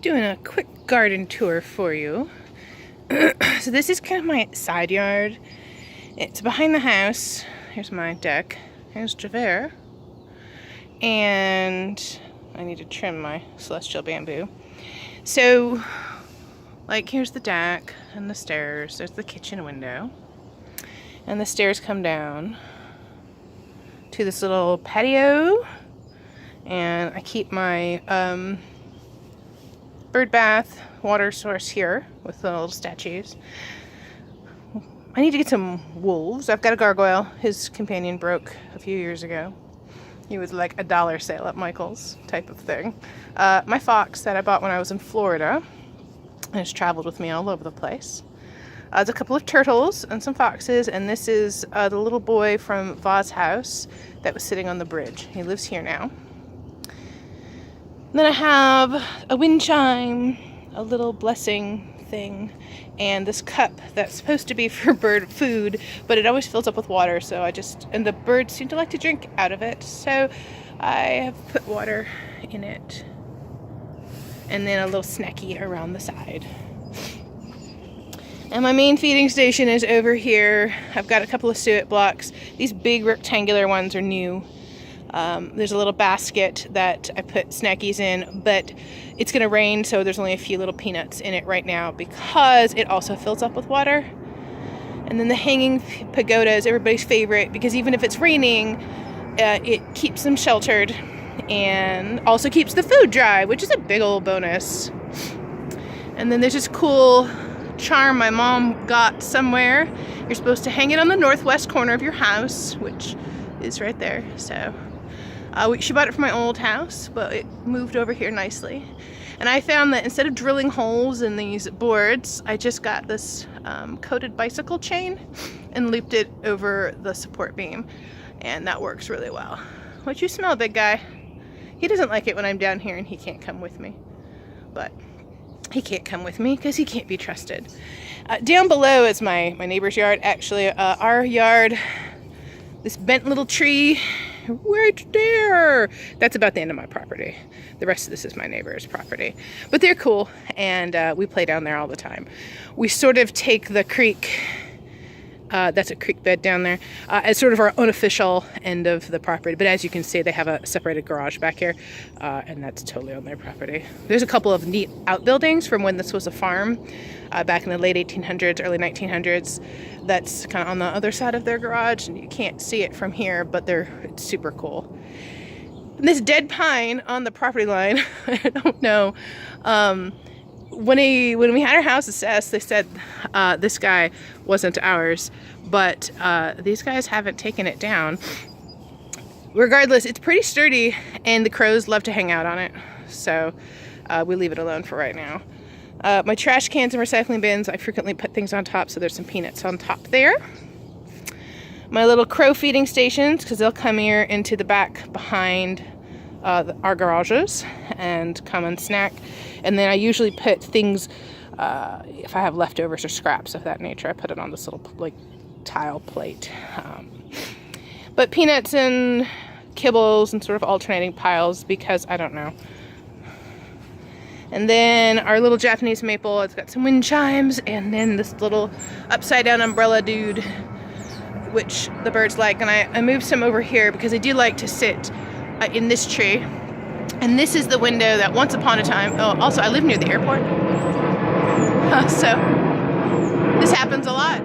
doing a quick garden tour for you. So this is kind of my side yard. It's behind the house. Here's my deck. Here's Javert. And I need to trim my celestial bamboo. So, like, here's the deck and the stairs. There's the kitchen window. And the stairs come down to this little patio. And I keep my bird bath water source here with the little statues. I need to get some wolves. I've got a gargoyle. His companion broke a few years ago. He was like a dollar sale at Michael's type of thing. My fox that I bought when I was in Florida has traveled with me all over the place. There's a couple of turtles and some foxes, and this is the little boy from Va's house that was sitting on the bridge. He lives here now. Then I have a wind chime, a little blessing thing, and this cup that's supposed to be for bird food, but it always fills up with water, so and the birds seem to like to drink out of it, so I have put water in it. And then a little snacky around the side. And my main feeding station is over here. I've got a couple of suet blocks. These big rectangular ones are new. There's a little basket that I put snackies in, but it's going to rain, so there's only a few little peanuts in it right now because it also fills up with water. And then the hanging pagoda is everybody's favorite because even if it's raining, it keeps them sheltered and also keeps the food dry, which is a big old bonus. And then there's this cool charm my mom got somewhere. You're supposed to hang it on the northwest corner of your house, which is right there. So she bought it from my old house, but it moved over here nicely. And I found that instead of drilling holes in these boards, I just got this coated bicycle chain and looped it over the support beam. And that works really well. What you smell, big guy? He doesn't like it when I'm down here and he can't come with me. But he can't come with me because he can't be trusted. Down below is my neighbor's yard. Actually, our yard, this bent little tree right there, that's about the end of my property. The rest of this is my neighbor's property. But they're cool, and we play down there all the time. We sort of take the creek, that's a creek bed down there, as sort of our unofficial end of the property. But as you can see, they have a separated garage back here, and that's totally on their property. There's a couple of neat outbuildings from when this was a farm, back in the late 1800s, early 1900s. That's kind of on the other side of their garage, and you can't see it from here, but it's super cool. And this dead pine on the property line, I don't know. When we had our house assessed, they said this guy wasn't ours, but these guys haven't taken it down. Regardless, it's pretty sturdy, and the crows love to hang out on it, so we leave it alone for right now. My trash cans and recycling bins, I frequently put things on top, so there's some peanuts on top there. My little crow feeding stations, because they'll come here into the back behind our garages and come and snack. And then I usually put things, if I have leftovers or scraps of that nature, I put it on this little tile plate. But peanuts and kibbles and sort of alternating piles because I don't know. And then our little Japanese maple, it's got some wind chimes, and then this little upside down umbrella dude, which the birds like. And I moved some over here because they do like to sit in this tree. And this is the window that once upon a time, also I live near the airport. So this happens a lot.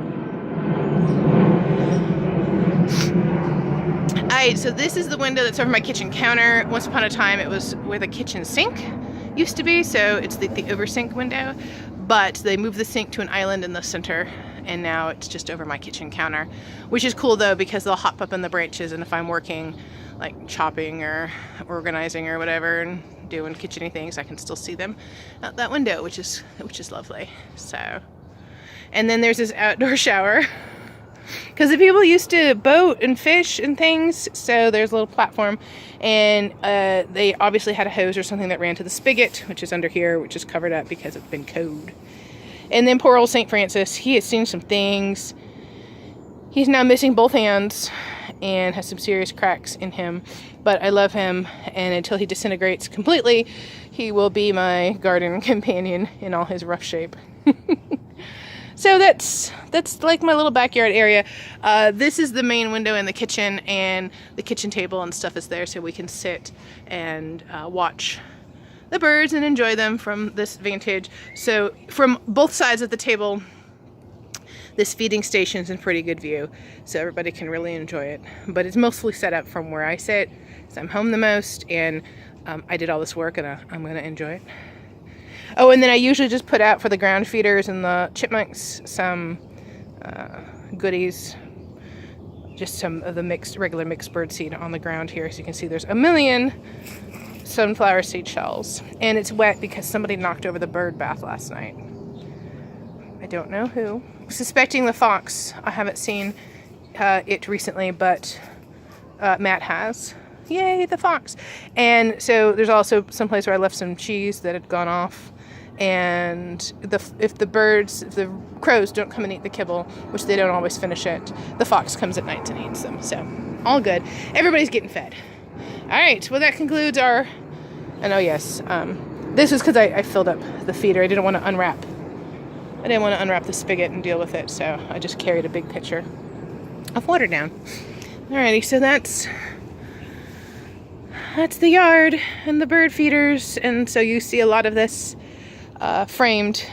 Alright, so this is the window that's over my kitchen counter. Once upon a time it was where the kitchen sink used to be, so it's the oversing window, but they moved the sink to an island in the center, and now it's just over my kitchen counter, which is cool though because they'll hop up in the branches, and if I'm working like chopping or organizing or whatever and doing kitchen-y things, I can still see them out that window, which is lovely. So, and then there's this outdoor shower because the people used to boat and fish and things, so there's a little platform, and they obviously had a hose or something that ran to the spigot, which is under here, which is covered up because it's been code. And then poor old St. Francis, he has seen some things. He's now missing both hands, and has some serious cracks in him. But I love him, and until he disintegrates completely, he will be my garden companion in all his rough shape. So that's like my little backyard area. This is the main window in the kitchen, and the kitchen table and stuff is there so we can sit and watch the birds and enjoy them from this vantage. So from both sides of the table, this feeding station is in pretty good view, so everybody can really enjoy it. But it's mostly set up from where I sit, so I'm home the most, and I did all this work, and I'm gonna enjoy it. Oh, and then I usually just put out for the ground feeders and the chipmunks some goodies, just some of the regular mixed bird seed on the ground here. So you can see there's a million sunflower seed shells, and it's wet because somebody knocked over the bird bath last night. I don't know who. Suspecting the fox. I haven't seen it recently, but Matt has. Yay, the fox. And so there's also some place where I left some cheese that had gone off. And if the crows don't come and eat the kibble, which they don't always finish it, the fox comes at night and eats them. So all good. Everybody's getting fed. All right, well, that concludes our, and oh yes, this was because I filled up the feeder. I didn't want to unwrap the spigot and deal with it, so I just carried a big pitcher of water down. Alrighty, so that's the yard and the bird feeders, and so you see a lot of this framed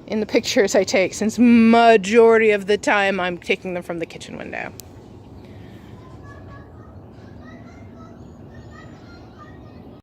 in the pictures I take, since majority of the time I'm taking them from the kitchen window.